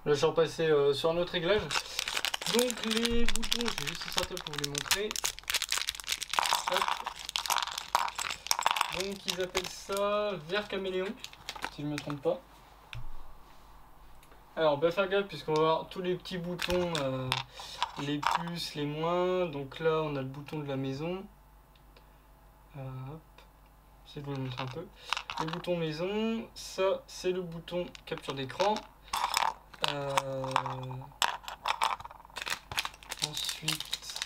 Là je suis repassé sur un autre réglage. Donc les boutons, je vais juste sortir pour vous les montrer. Hop. Donc ils appellent ça vert caméléon, si je ne me trompe pas. Alors on va faire gaffe puisqu'on va voir tous les petits boutons, les plus, les moins. Donc là on a le bouton de la maison. Hop. Je vais vous le montrer un peu. Le bouton maison, ça c'est le bouton capture d'écran. Ensuite,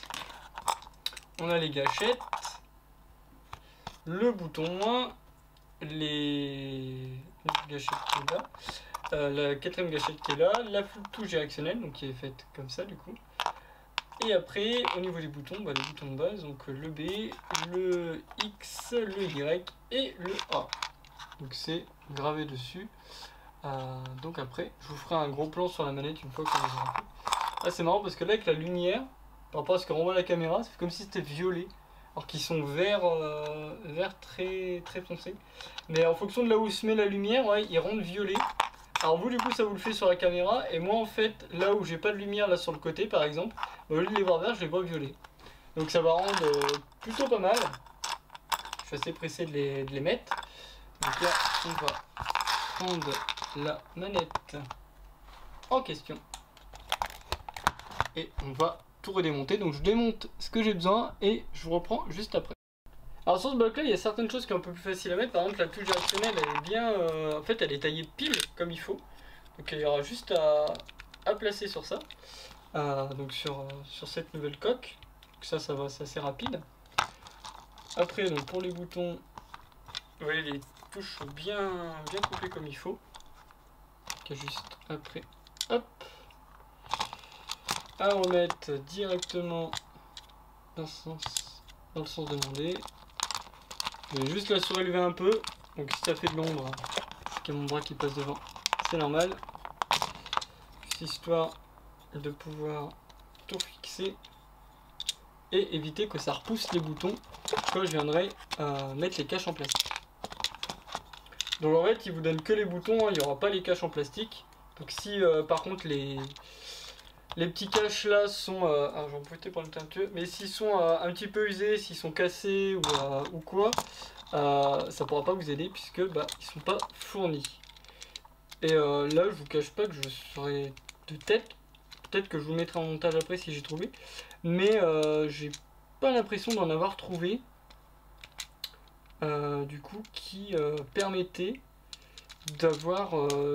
on a les gâchettes, le bouton moins, les gâchettes qui est là, la quatrième gâchette qui est là, la touche directionnelle donc qui est faite comme ça du coup. Et après, au niveau des boutons, les boutons de base, donc le B, le X, le Y et le A. Donc c'est gravé dessus. Donc après, je vous ferai un gros plan sur la manette une fois qu'on les aura fait. Ah, c'est marrant parce que là, avec la lumière, par rapport à ce que renvoie la caméra, c'est comme si c'était violet. Alors qu'ils sont vert très, très foncé. Mais en fonction de là où se met la lumière, ouais, ils rendent violet. Alors vous, du coup, ça vous le fait sur la caméra. Et moi, en fait, là où j'ai pas de lumière, là sur le côté, par exemple, au lieu de les voir verts, je les vois violets. Donc ça va rendre plutôt pas mal. Je suis assez pressé de les mettre. Donc là, on va prendre la manette en question. Et on va tout redémonter. Donc je démonte ce que j'ai besoin et je vous reprends juste après. Alors sur ce bloc là il y a certaines choses qui sont un peu plus faciles à mettre. Par exemple la touche directionnelle elle est bien en fait elle est taillée pile comme il faut. Donc il y aura juste à placer sur ça. Donc sur cette nouvelle coque. Donc ça va, c'est assez rapide. Après donc pour les boutons, vous voyez les touches sont bien coupées comme il faut. Donc juste après hop, à remettre directement dans le sens demandé. Je vais juste la surélever un peu, donc si ça fait de l'ombre, c'est qu'il y a mon bras qui passe devant, c'est normal. Juste histoire de pouvoir tout fixer et éviter que ça repousse les boutons quand je viendrai mettre les caches en plastique. Donc en fait il vous donne que les boutons, hein, il n'y aura pas les caches en plastique. Donc si par contre les petits caches là sont, alors j'en profite pour le teinture, mais s'ils sont un petit peu usés, s'ils sont cassés ou quoi, ça pourra pas vous aider puisque ils sont pas fournis. Et là je vous cache pas que je serai de tête, peut-être que je vous mettrai en montage après si j'ai trouvé, mais j'ai pas l'impression d'en avoir trouvé du coup qui permettait d'avoir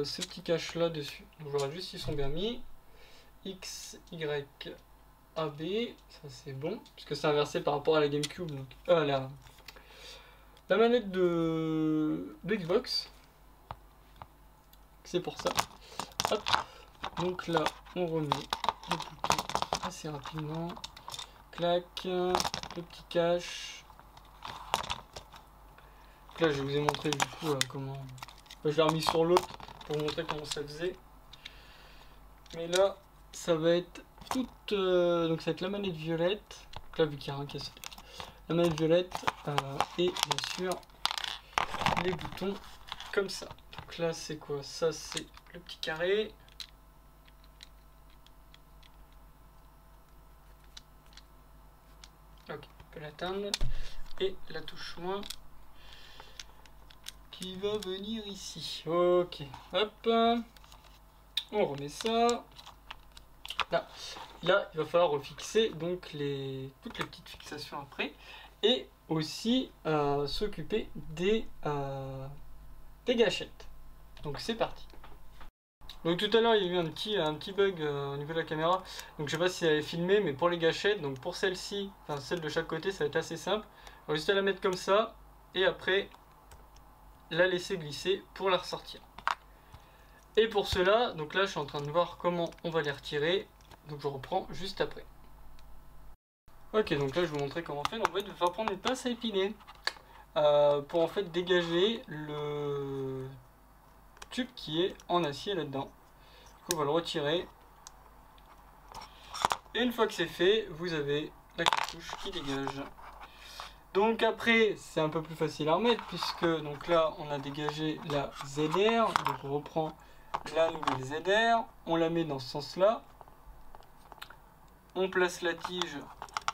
ces petits caches là dessus. Donc je regarde juste s'ils sont bien mis. X, Y, A, B, ça c'est bon, puisque c'est inversé par rapport à la GameCube, donc, la manette de Xbox, c'est pour ça. Hop. Donc là, on remet les boutons assez rapidement, clac, le petit cache. Donc là, je vous ai montré du coup comment, je l'ai remis sur l'autre pour vous montrer comment ça faisait, mais là, ça va être toute, donc ça va être la manette violette, donc là vu qu'il y a un casse, la manette violette et bien sûr les boutons comme ça. Donc là c'est quoi? Ça c'est le petit carré. Ok, on peut l'atteindre. Et la touche moins qui va venir ici. Ok, hop, on remet ça. Là, il va falloir refixer donc toutes les petites fixations après et aussi s'occuper des gâchettes. Donc c'est parti. Donc tout à l'heure il y a eu un petit bug au niveau de la caméra, donc je sais pas si elle est filmée, mais pour les gâchettes, donc pour celle-ci, enfin celle de chaque côté, ça va être assez simple. On va juste la mettre comme ça et après la laisser glisser pour la ressortir. Et pour cela, donc là je suis en train de voir comment on va les retirer. Donc je reprends juste après. Ok, donc là je vais vous montrer comment on fait. Donc en fait, il va falloir prendre une pince à épiler pour en fait dégager le tube qui est en acier là-dedans. Du coup, on va le retirer. Et une fois que c'est fait, vous avez la cartouche qui dégage. Donc après, c'est un peu plus facile à remettre puisque donc là, on a dégagé la ZR. Donc on reprend la nouvelle ZR, on la met dans ce sens-là. On place la tige,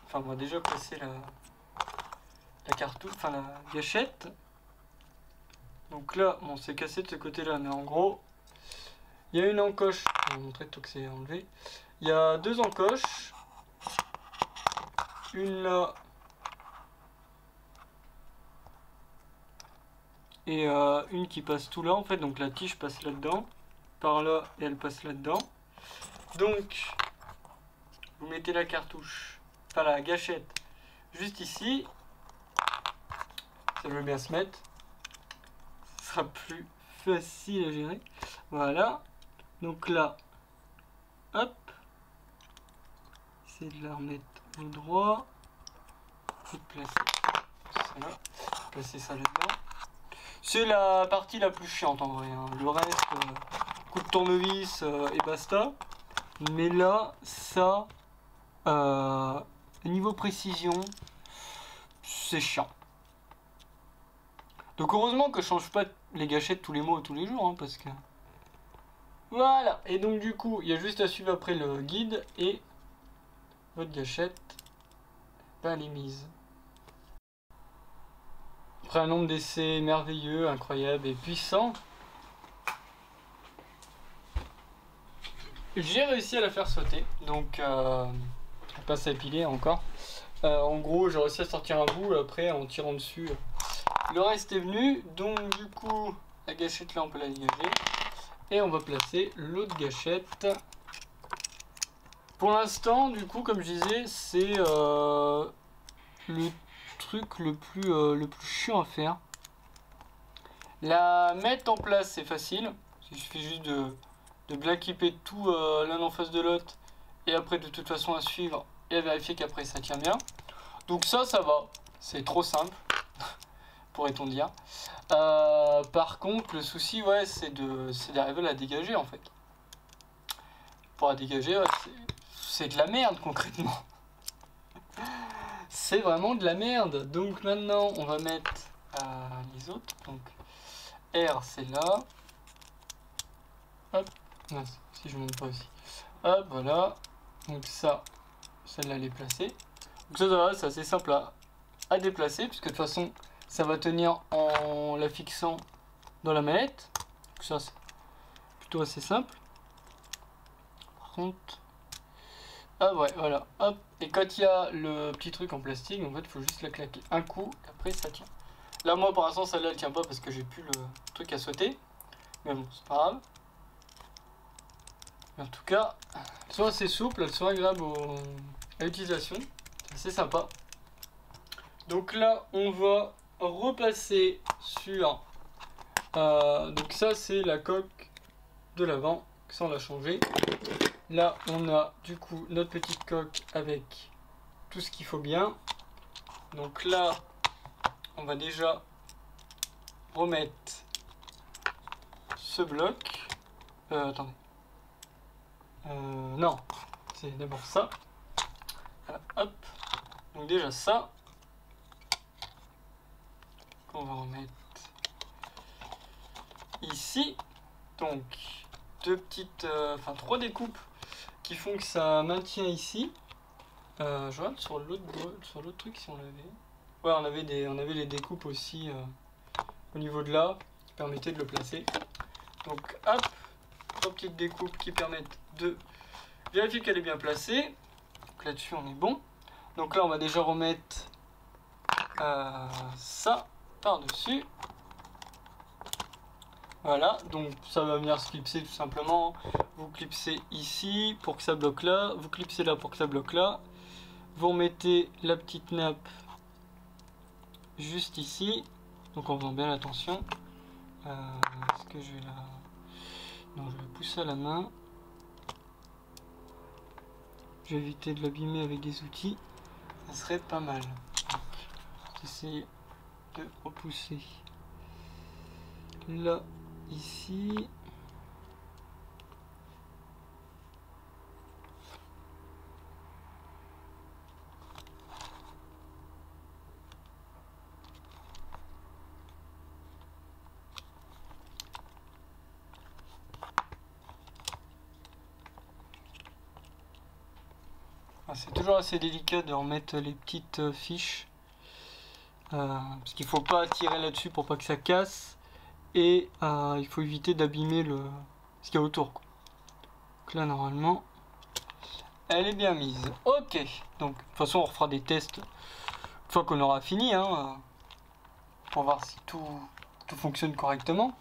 enfin on va déjà placer la cartouche, enfin la gâchette. Donc là, bon, c'est cassé de ce côté-là, mais en gros, il y a une encoche. Je vais vous montrer tout que c'est enlevé. Il y a deux encoches. Une là. Et une qui passe tout là, en fait. Donc la tige passe là-dedans. Par là, et elle passe là-dedans. Donc, vous mettez la cartouche, enfin la gâchette, juste ici. Ça veut bien se mettre. Ce sera plus facile à gérer. Voilà. Donc là, hop. Essayez de la remettre au droit. Et de placer ça là. Placer ça là-dedans. C'est la partie la plus chiante en vrai. Hein. Le reste, coup de tournevis et basta. Mais là, ça, niveau précision, c'est chiant. Donc heureusement que je change pas les gâchettes tous les mois ou tous les jours, hein, parce que... Voilà. Et donc du coup, il y a juste à suivre après le guide et votre gâchette, ben, elle est mise. Après un nombre d'essais merveilleux, incroyable et puissant, j'ai réussi à la faire sauter. Donc, on passe à épiler encore. En gros, j'ai réussi à sortir un bout après en tirant dessus. Le reste est venu, donc du coup, la gâchette là, on peut la dégager. Et on va placer l'autre gâchette. Pour l'instant, du coup, comme je disais, c'est le truc le plus chiant à faire. La mettre en place, c'est facile. Il suffit juste de bien équiper tout l'un en face de l'autre. Et après, de toute façon, à suivre et à vérifier qu'après, ça tient bien. Donc ça va. C'est trop simple, pourrait-on dire. Par contre, le souci, ouais, c'est d'arriver à la dégager, en fait. Pour la dégager, ouais, c'est de la merde, concrètement. C'est vraiment de la merde. Donc maintenant, on va mettre les autres. Donc R, c'est là. Hop. Mince, si je ne monte pas aussi. Hop, voilà. Donc ça, celle-là, elle est placée. Donc ça va, c'est assez simple à déplacer, puisque de toute façon, ça va tenir en la fixant dans la manette. Donc ça, c'est plutôt assez simple. Par contre... Ah ouais, voilà, hop. Et quand il y a le petit truc en plastique, en fait, il faut juste la claquer un coup, et après ça tient. Là, moi, pour l'instant, celle-là, elle tient pas parce que j'ai plus le truc à sauter. Mais bon, c'est pas grave. Mais en tout cas, elles sont assez souples, elles sont agréables à l'utilisation. C'est assez sympa. Donc là, on va repasser sur... donc ça, c'est la coque de l'avant. Ça, on l'a changé. Là, on a du coup notre petite coque avec tout ce qu'il faut bien. Donc là, on va déjà remettre ce bloc. Attendez. Non, c'est d'abord ça. Voilà, hop. Donc déjà ça. Qu'on va remettre ici. Donc deux petites, enfin trois découpes qui font que ça maintient ici. Je regarde sur l'autre truc si on l'avait. Ouais, on avait les découpes aussi au niveau de là qui permettaient de le placer. Donc hop, trois petites découpes qui permettent de vérifier qu'elle est bien placée. Donc là-dessus on est bon. Donc là on va déjà remettre ça par-dessus. Voilà, donc ça va venir se clipser tout simplement. Vous clipsez ici pour que ça bloque là, vous clipsez là pour que ça bloque là. Vous remettez la petite nappe juste ici. Donc en faisant bien attention. Est-ce que je vais la... Non, je vais pousser à la main. Je vais éviter de l'abîmer avec des outils. Ça serait pas mal. Donc, j'essaie de repousser là, ici. C'est toujours assez délicat de remettre les petites fiches. Parce qu'il faut pas tirer là-dessus pour pas que ça casse. Et il faut éviter d'abîmer ce qu'il y a autour, quoi. Donc là, normalement, elle est bien mise. Ok, donc de toute façon, on refera des tests une fois qu'on aura fini, hein, pour voir si tout fonctionne correctement.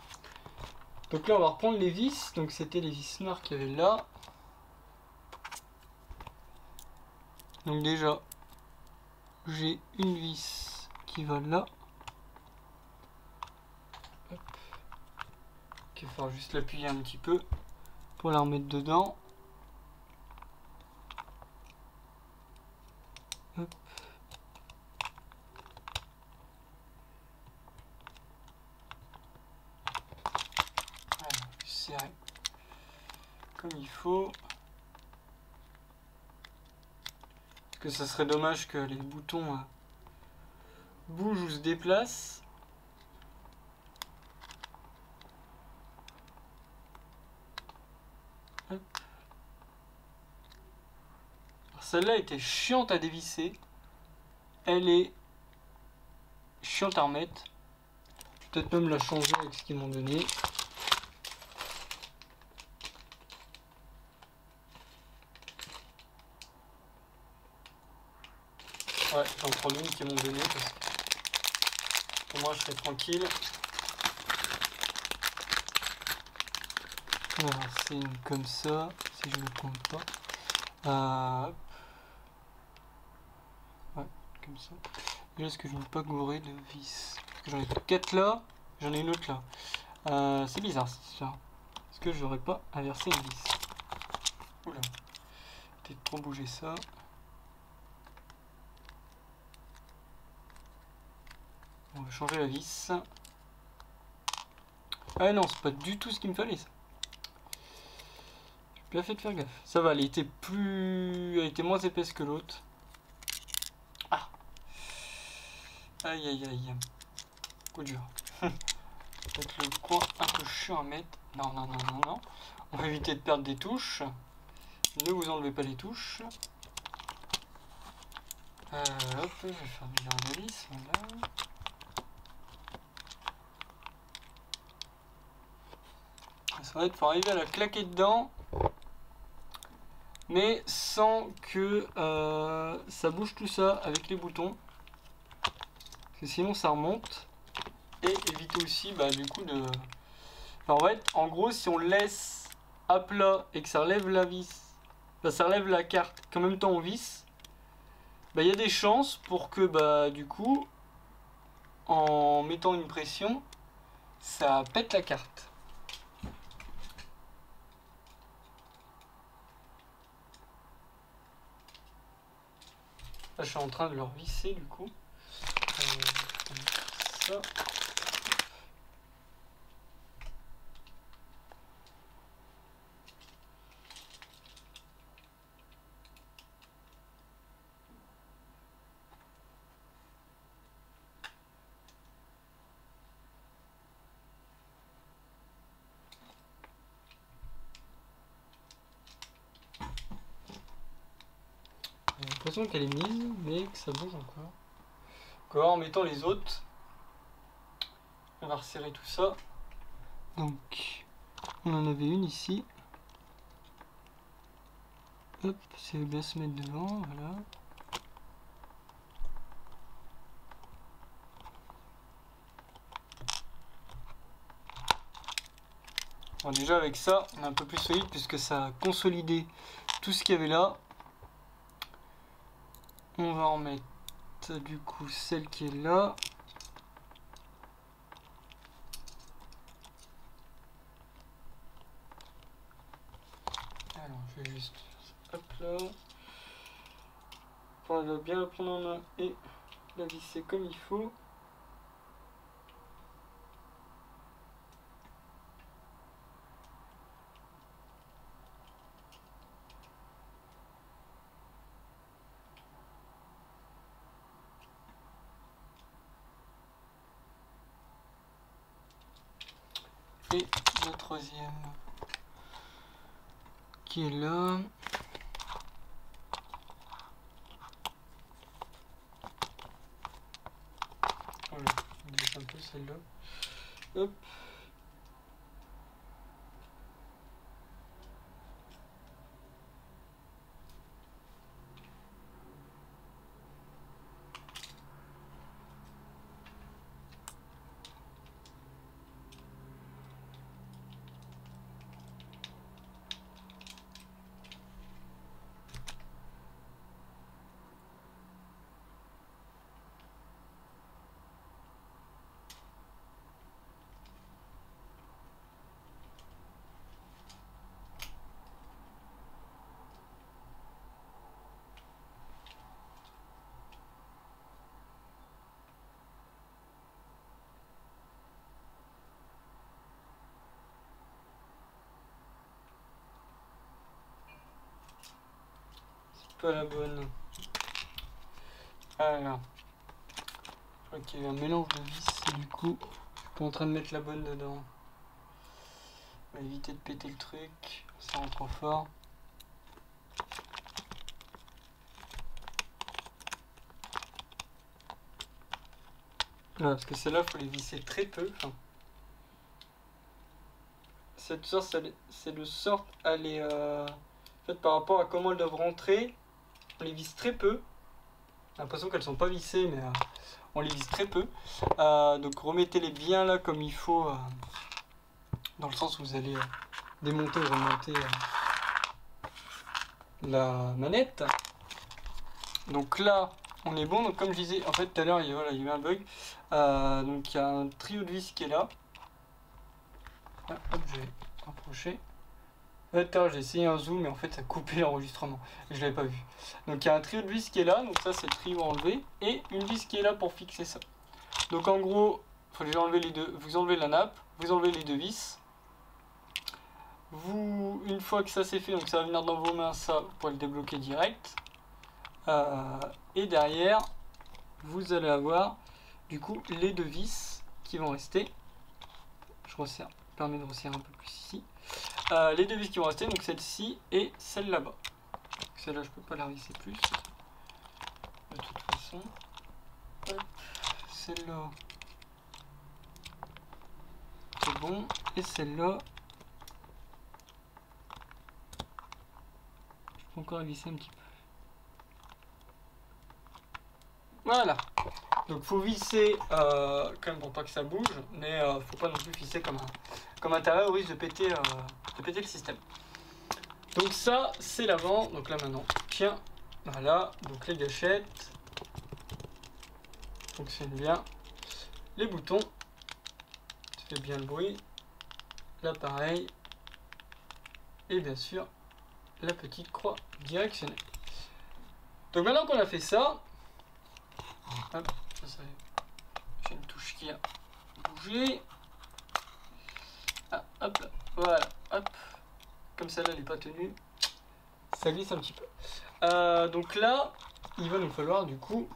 Donc là, on va reprendre les vis. Donc c'était les vis noires qu'il y avait là. Donc déjà, j'ai une vis qui va là. Hop. Il va falloir juste l'appuyer un petit peu pour la remettre dedans. Hop. Alors, serrer comme il faut. Parce que ça serait dommage que les boutons bougent ou se déplacent. Celle-là était chiante à dévisser. Elle est chiante à remettre. Peut-être même la changer avec ce qu'ils m'ont donné. Ouais, j'en prends une qu'ils m'ont donné parce que pour moi je serai tranquille. Alors c'est une comme ça, si je ne me trompe pas. Ouais, comme ça. Et là, est-ce que je ne veux pas gourer de vis? Parce que j'en ai 4 là, j'en ai une autre là. C'est bizarre cette histoire. Est-ce que j'aurais pas inversé une vis? Oula, peut-être trop bouger ça. On va changer la vis. Ah non, c'est pas du tout ce qu'il me fallait ça. J'ai bien fait de faire gaffe. Ça va, elle était moins épaisse que l'autre. Ah. Aïe aïe aïe. Coup dur. Peut-être le coin un peu chiant à mettre. Non, non, non, non, non. On va éviter de perdre des touches. Ne vous enlevez pas les touches. Hop, je vais faire bien la vis. Voilà. Ça va être pour arriver à la claquer dedans, mais sans que ça bouge tout ça avec les boutons, parce que sinon ça remonte. Et éviter aussi du coup de... Enfin, en gros, si on laisse à plat et que ça relève la vis, ça relève la carte qu'en même temps on visse, il y a des chances pour que du coup, en mettant une pression, ça pète la carte. Là, je suis en train de le revisser du coup. Comme ça. J'ai l'impression qu'elle est mise, mais que ça bouge encore. Encore en mettant les autres. On va resserrer tout ça. Donc, on en avait une ici. Hop, ça veut bien se mettre devant, voilà. Bon, déjà avec ça, on est un peu plus solide puisque ça a consolidé tout ce qu'il y avait là. On va en mettre du coup celle qui est là. Alors je vais juste hop là. Pour bien la prendre en main et la visser comme il faut. Et la troisième qui est là. celle-là. Hop. Pas la bonne. Alors, je crois qu'il y a un mélange de vis et du coup, je suis pas en train de mettre la bonne dedans. On va éviter de péter le truc, ça rentre trop fort. Voilà, parce que celle-là, il faut les visser très peu. Enfin, cette sorte, c'est de sorte à les... en fait, par rapport à comment elles doivent rentrer, on les visse très peu. J'ai l'impression qu'elles sont pas vissées, mais on les visse très peu. Donc remettez-les bien là comme il faut, dans le sens où vous allez démonter ou remonter la manette. Donc là, on est bon. Donc comme je disais, en fait tout à l'heure, il y a eu un bug. Donc il y a un trio de vis qui est là. Ah, hop, je vais rapprocher. J'ai essayé un zoom, mais en fait ça a coupé l'enregistrement. Je l'avais pas vu. Donc il y a un trio de vis qui est là, donc ça c'est le trio enlevé, et une vis qui est là pour fixer ça. Donc en gros, il faut déjà enlever les deux. Vous enlevez la nappe, vous enlevez les deux vis. Une fois que ça c'est fait, donc ça va venir dans vos mains, ça vous pourrez le débloquer direct. Et derrière, vous allez avoir du coup les deux vis qui vont rester. Je resserre, permet de resserrer un peu plus ici. Les deux vis qui vont rester, donc celle-ci et celle là-bas. Celle-là, je peux pas la visser plus. De toute façon. Celle-là, c'est bon. Et celle-là, je peux encore la visser un petit peu. Voilà. Donc faut visser quand même pour pas que ça bouge, mais faut pas non plus visser comme un taré au risque de péter le système. Donc ça c'est l'avant, donc là maintenant tiens, voilà, donc les gâchettes fonctionnent bien, les boutons, ça fait bien le bruit, l'appareil et bien sûr la petite croix directionnelle. Donc maintenant qu'on a fait ça, hop, j'ai une touche qui a bougé. Ah, hop là, voilà, hop. Comme celle-là, elle n'est pas tenue. Ça glisse un petit peu. Donc là, il va nous falloir du coup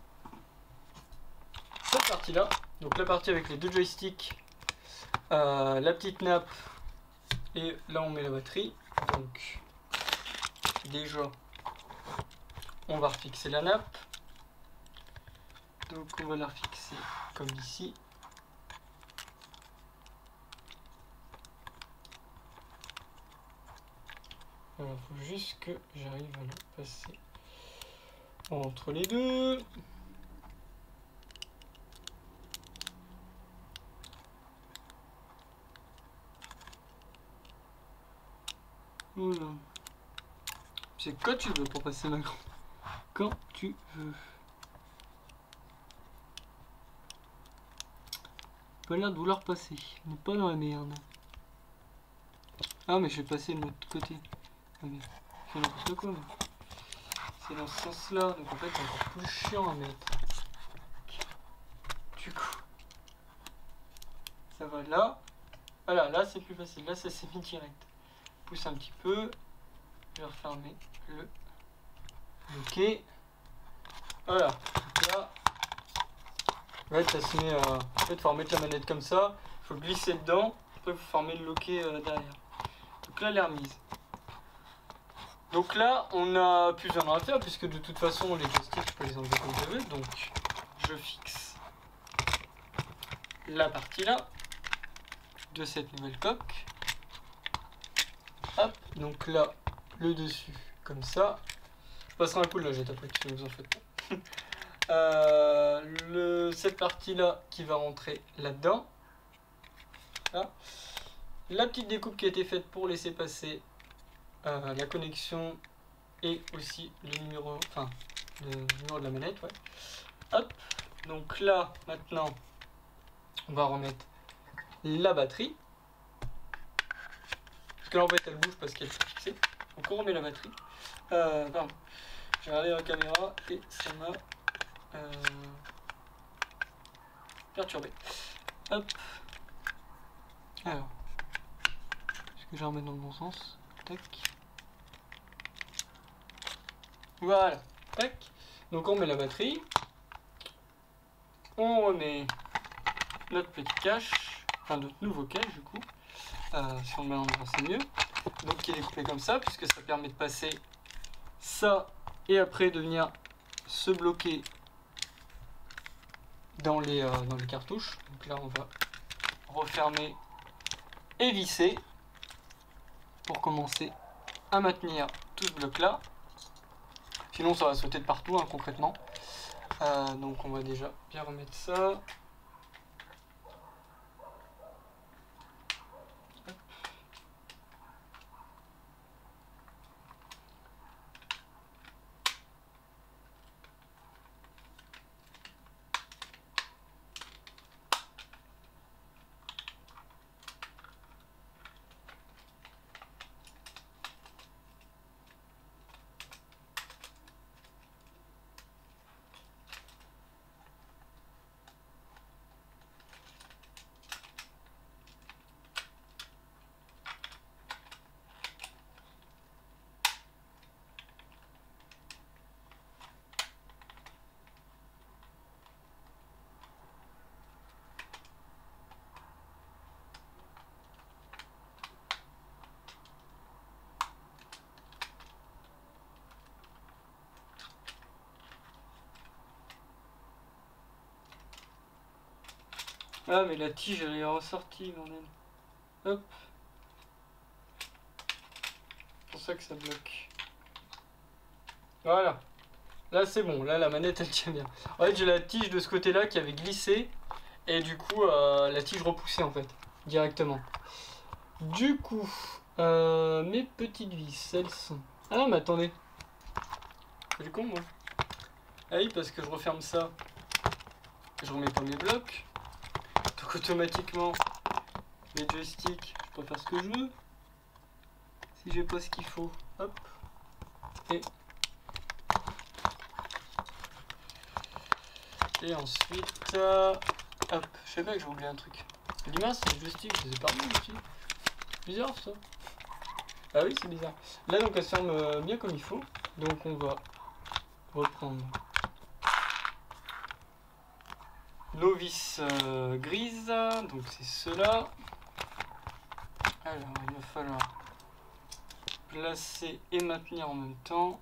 cette partie-là. Donc la partie avec les deux joysticks, la petite nappe, et là on met la batterie. Donc déjà, on va refixer la nappe. Donc on va la refixer comme ici. Il faut juste que j'arrive à le passer entre les deux. Voilà. C'est quand tu veux pour passer ma grande. Quand tu veux. Pas l'air de vouloir passer. On n'est pas dans la merde. Ah mais je vais passer de l'autre côté. Ah mais c'est n'importe quoi. C'est dans ce sens là. Donc en fait c'est encore plus chiant à mettre. Du coup. Ça va là. Voilà, là c'est plus facile. Là ça s'est mis direct. Pousse un petit peu. Je vais refermer le bloquer. Voilà. Donc là. Ouais, ça se met. En fait, il faut remettre la manette comme ça. Il faut glisser dedans. Après, il faut former le loquet derrière. Donc là, elle est remise. Donc là, on a plus rien à faire puisque de toute façon, les joysticks, je peux les enlever comme je veux. Donc, je fixe la partie là de cette nouvelle coque. Hop, donc là, le dessus, comme ça. Je passerai un coup de logette après, ne vous en faites pas. Cette partie-là qui va rentrer là-dedans. Là. La petite découpe qui a été faite pour laisser passer la connexion et aussi le numéro de la manette. Ouais. Hop, donc là, maintenant, on va remettre la batterie. Parce que là, en fait, elle bouge parce qu'elle est fixée. Donc on remet la batterie. Pardon. J'ai regardé la caméra et ça m'a perturbé. Hop. Alors. Est-ce que je vais remettre dans le bon sens? Tac. Voilà. Tac. Donc on met la batterie. On remet notre petit cache. Enfin notre nouveau cache du coup. Si on le met en endroit c'est mieux. Donc qui est découpé comme ça puisque ça permet de passer ça et après de venir se bloquer dans les cartouches. Donc là on va refermer et visser pour commencer à maintenir tout ce bloc là. Sinon ça va sauter de partout hein, concrètement. Donc on va déjà bien remettre ça. Ah mais la tige elle est ressortie bordel. Hop. C'est pour ça que ça bloque. Voilà. Là c'est bon, là la manette elle tient bien. En fait j'ai la tige de ce côté là qui avait glissé. Et du coup la tige repoussée en fait. Directement. Du coup mes petites vis elles sont... Ah non mais attendez. C'est du con moi. Ah oui parce que je referme ça. Je remets pas mes blocs. Donc automatiquement mes joysticks, je peux faire ce que je veux. Si j'ai pas ce qu'il faut, hop. Et ensuite, hop. Je sais pas que j'ai oublié un truc. L'image c'est le joystick, je les ai pas remis aussi. Bizarre ça. Ah oui c'est bizarre. Là donc elle se ferme bien comme il faut. Donc on va reprendre nos vis grises. Donc c'est ceux-là. Alors il va falloir placer et maintenir en même temps.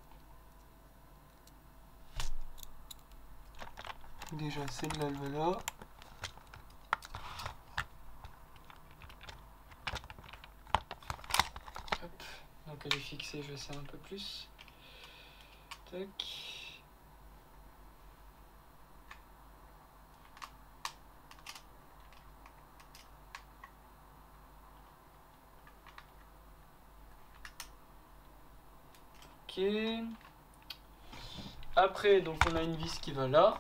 Déjà celle-là le voilà. Hop. Donc elle est fixée, je vais serrer un peu plus. Tac. Ok. Après, donc on a une vis qui va là.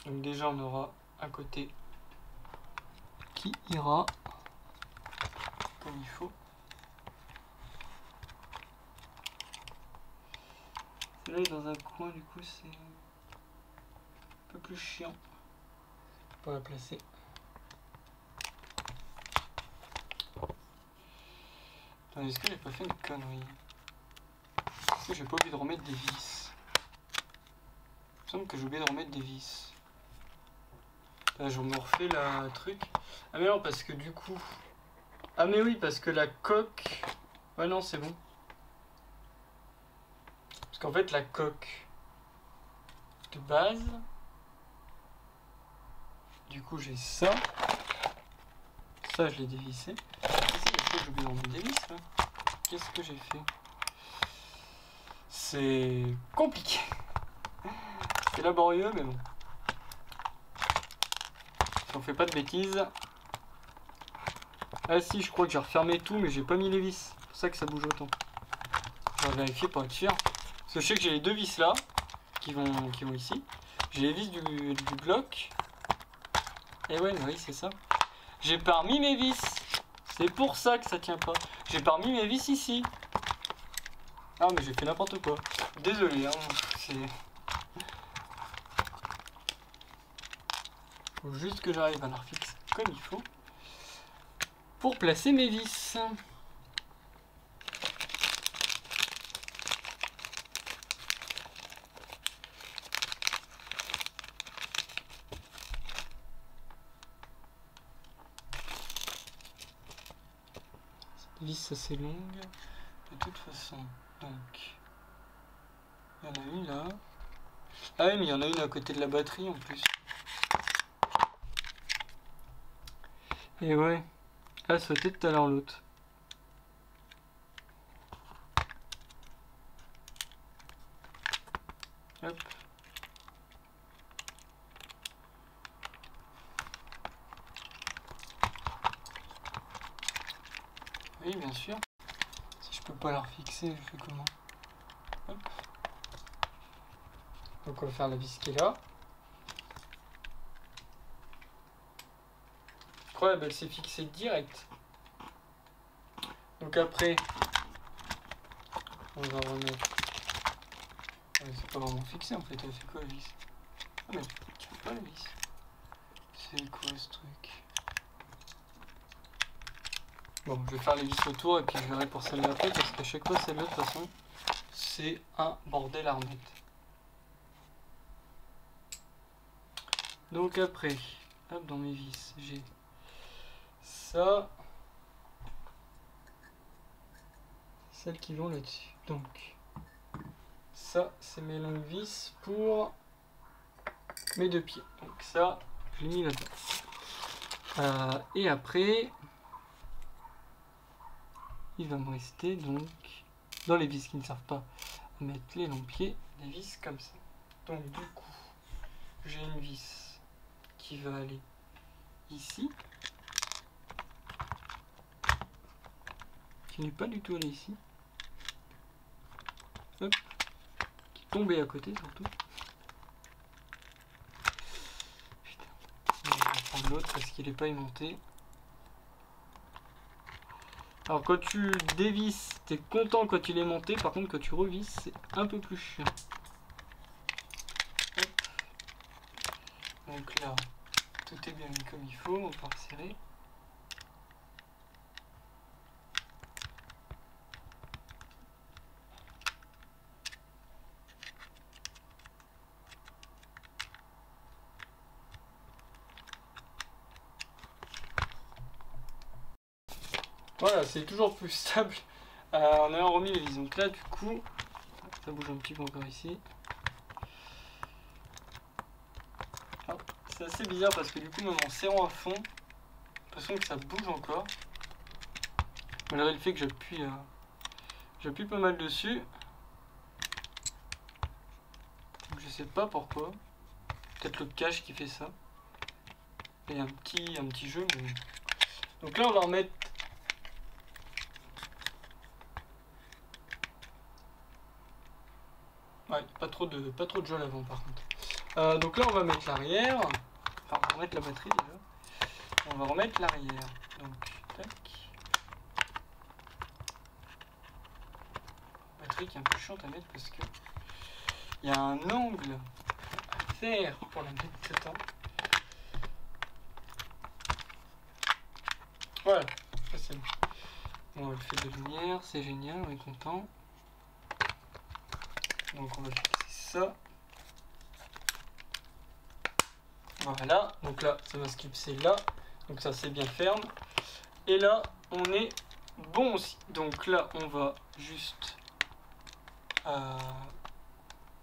Donc déjà on aura un côté qui ira comme il faut. Là dans un coin du coup c'est un peu plus chiant pour la placer. Attends, est-ce que j'ai pas fait une connerie? Est-ce que j'ai pas oublié de remettre des vis? Il me semble que j'ai oublié de remettre des vis. Là, je me refais la truc. Ah mais non parce que du coup... Ah mais oui parce que la coque... Ouais non c'est bon. Parce qu'en fait la coque... de base. Du coup j'ai ça. Ça je l'ai dévissé. Ici il faut que j'oublie mon dévisse là. Qu'est-ce que j'ai fait? C'est compliqué. C'est laborieux mais bon. Si on fait pas de bêtises. Ah si, je crois que j'ai refermé tout mais j'ai pas mis les vis. C'est pour ça que ça bouge autant. Je vais vérifier pour être sûr. Parce que je sais que j'ai les deux vis là qui vont ici. J'ai les vis du bloc. Et ouais, oui, c'est ça. J'ai pas remis mes vis. C'est pour ça que ça tient pas. J'ai pas remis mes vis ici. Ah mais j'ai fait n'importe quoi. Désolé, hein. C'est... Faut juste que j'arrive à la refixer comme il faut. Pour placer mes vis. Vis assez longue de toute façon. Donc il y en a une là. Ah oui mais il y en a une à côté de la batterie en plus. Et ouais, elle sautait tout à l'heure l'autre. Hop. Oui bien sûr. Si je peux pas la refixer, je fais comment? Hop. Donc on va faire la vis qui est là. Incroyable, elle s'est fixée direct. Donc après, on va remettre... c'est pas vraiment fixé en fait, elle fait quoi la vis? Ah mais tu fais pas la vis. C'est quoi ce truc? Bon, je vais faire les vis autour et puis je verrai pour celle-là après parce qu'à chaque fois celle-là de toute façon, c'est un bordel à remettre. Donc après, hop, dans mes vis, j'ai ça, celles qui vont là-dessus. Donc, ça, c'est mes longues vis pour mes deux pieds. Donc ça, je l'ai mis là-dedans. Et après, il va me rester donc, dans les vis qui ne servent pas à mettre les longs pieds, des vis comme ça. Donc du coup, j'ai une vis qui va aller ici, qui n'est pas du tout allée ici, hop, qui est tombée à côté surtout. Putain, je vais prendre l'autre parce qu'il n'est pas aimanté. Alors quand tu dévisses, t'es content quand il est monté, par contre quand tu revisses, c'est un peu plus chiant. Hop. Donc là, tout est bien mis comme il faut, on va resserrer. Voilà, c'est toujours plus stable en ayant remis les vis. Donc là, du coup, ça bouge un petit peu encore ici. C'est assez bizarre parce que du coup, même en serrant à fond, j'ai l'impression que ça bouge encore. Malgré le fait que j'appuie pas mal dessus. Donc, je sais pas pourquoi. Peut-être le cache qui fait ça. Il y a un petit jeu. Mais... Donc là, on va remettre. Ouais, pas trop de jeu à l'avant par contre. Donc là, on va mettre l'arrière. Enfin, on va remettre la batterie déjà. On va remettre l'arrière. Donc, tac. Batterie qui est un peu chiante à mettre parce que il y a un angle à faire pour la mettre dedans. Voilà, ça c'est bon. On va le faire de lumière, c'est génial, on est content. Donc on va fixer ça. Voilà, donc là ça va se clipser là, donc ça c'est bien ferme. Et là on est bon aussi. Donc là on va juste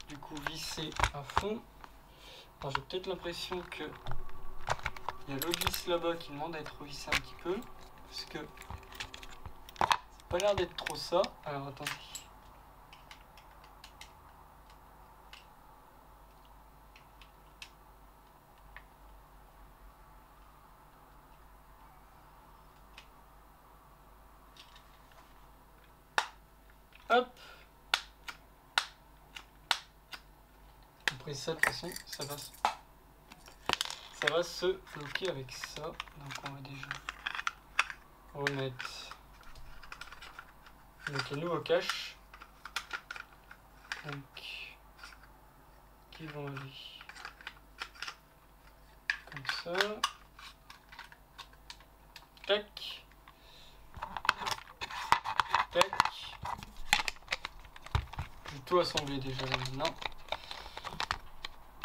du coup visser à fond. Alors j'ai peut-être l'impression que il y a l'autre vis là-bas qui demande à être revissé un petit peu. Parce que ça n'a pas l'air d'être trop ça. Alors attendez. Hop. Après ça, de toute façon, ça va se bloquer avec ça. Donc on va déjà remettre les nouveaux caches. Donc qui vont aller comme ça. Tac. Tac. Je vais tout assembler déjà là maintenant.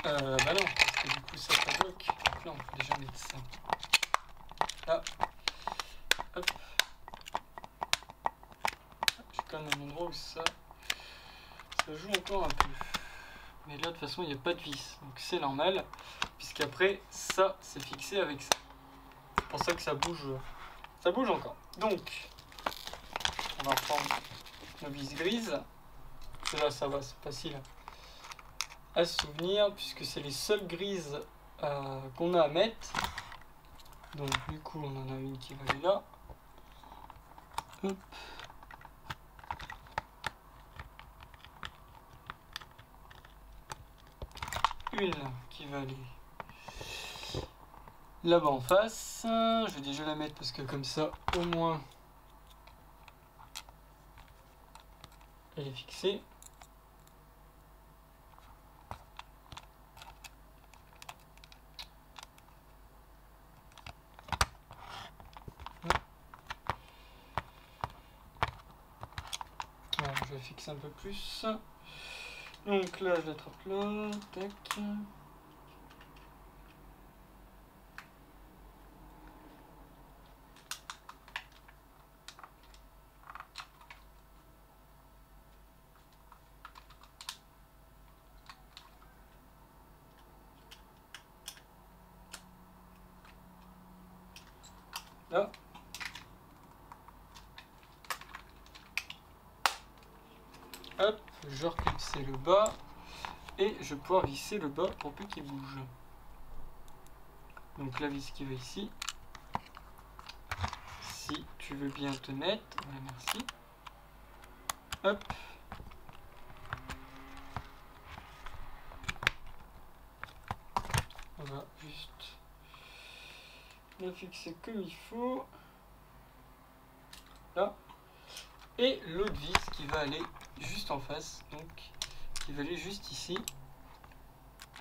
Bah non, parce que du coup ça bloque. Donc là on peut déjà mettre ça. Là. Hop. J'ai quand même un endroit où ça joue encore un peu. Mais là de toute façon il n'y a pas de vis. Donc c'est normal. Puisqu'après ça c'est fixé avec ça. C'est pour ça que ça bouge encore. Donc on va reprendre nos vis grises. Et là ça va, c'est facile à se souvenir puisque c'est les seules grises qu'on a à mettre. Donc du coup on en a une qui va aller là. Hop. Une qui va aller là-bas en face. Je vais déjà la mettre parce que comme ça au moins elle est fixée. Alors, je vais fixer un peu plus. Donc là je l'attrape là. Tac. Là. Hop, je reclipse le bas et je vais pouvoir visser le bas pour plus qu'il bouge. Donc la vis qui va ici. Si tu veux bien te mettre, voilà, merci. Hop. On va juste la fixer comme il faut. Là. Et l'autre vis qui va aller juste en face, donc qui va aller juste ici.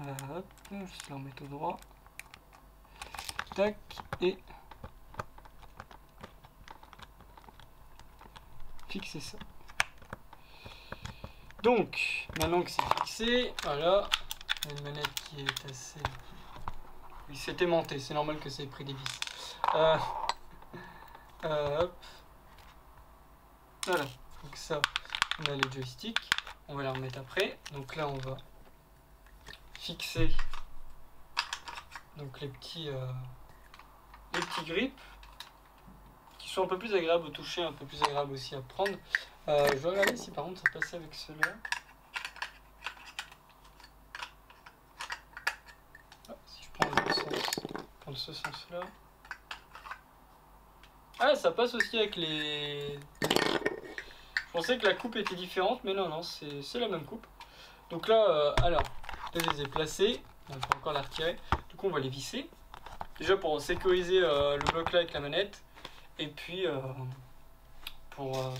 Hop, juste la remettre au droit. Tac, et fixer ça. Donc, maintenant que c'est fixé, voilà, une manette qui est assez... Oui, c'est aimanté, c'est normal que ça ait pris des vis. Hop. Voilà, donc ça, on a les joysticks, on va la remettre après. Donc là, on va fixer donc les petits grips qui sont un peu plus agréables au toucher, un peu plus agréables aussi à prendre. Je vais regarder si par contre ça passait avec ceux-là. Ah, si je prends dans ce sens-là. Ah, ça passe aussi avec les... Je pensais que la coupe était différente, mais non, c'est la même coupe. Donc là, alors, je les ai placés. On peut encore la retirer. Du coup, on va les visser. Déjà pour sécuriser le bloc là avec la manette. Et puis pour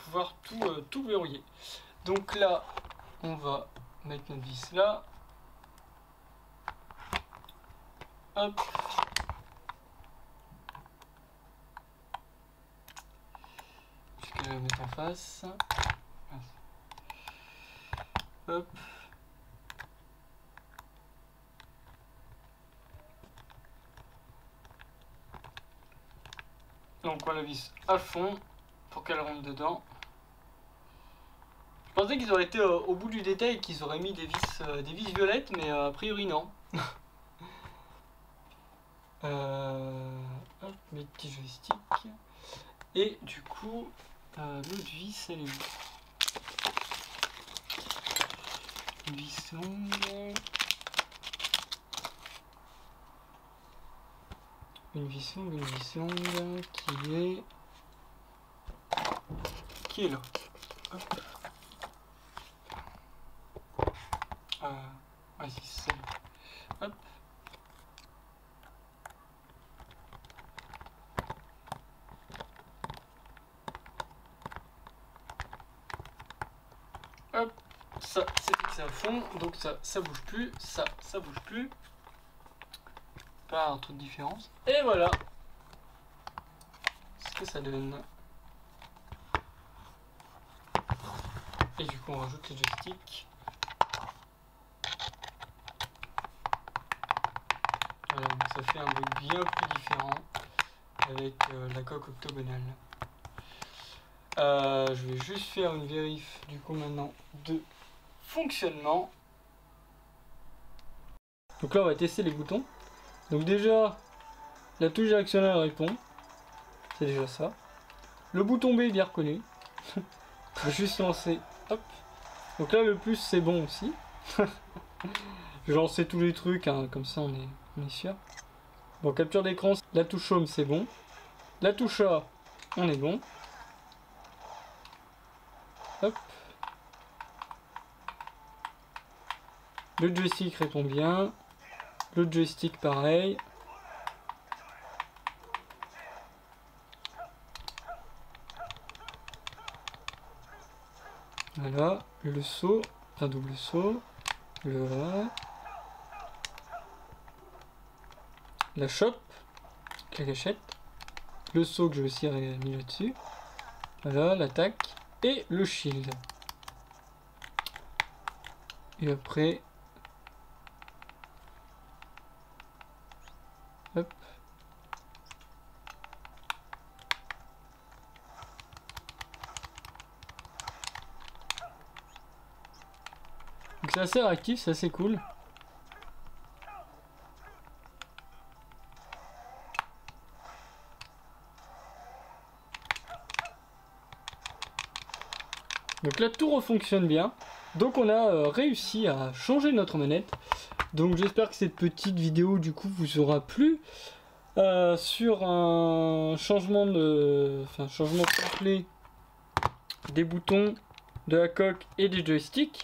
pouvoir tout verrouiller. Donc là, on va mettre notre vis là. Hop. Je vais la mettre en face. Hop. Donc on la vis à fond pour qu'elle rentre dedans. Je pensais qu'ils auraient été au bout du détail et qu'ils auraient mis des vis violettes, mais a priori non. Hop, mes petits joysticks. Et du coup, l'autre vis, elle est où? Une vis longue. Une vis longue qui est là. Hop. Vas-y, c'est hop. Hop, ça c'est fixé à fond, donc ça bouge plus, ça bouge plus. Pas trop de différence. Et voilà ce que ça donne. Et du coup on rajoute les joysticks. Voilà, donc ça fait un bruit bien plus différent avec la coque octogonale. Je vais juste faire une vérif du coup maintenant de fonctionnement. Donc là on va tester les boutons. Donc déjà la touche directionnelle répond, c'est déjà ça. Le bouton B est bien reconnu. Je vais juste lancer, hop. Donc là le plus c'est bon aussi. Je vais lancer tous les trucs, hein, comme ça on est sûr. Bon, capture d'écran, la touche home c'est bon. La touche A, on est bon. Hop. Le joystick répond bien. Le joystick pareil. Voilà, le saut, un double saut, le A, la chope, la gâchette, le saut que je vais aussi mis là-dessus, voilà, l'attaque et le shield. Et après, hop. Donc c'est assez réactif, c'est assez cool. Donc là tout refonctionne bien. Donc on a réussi à changer notre manette. Donc j'espère que cette petite vidéo du coup vous aura plu. Sur un changement complet des boutons, de la coque et des joysticks.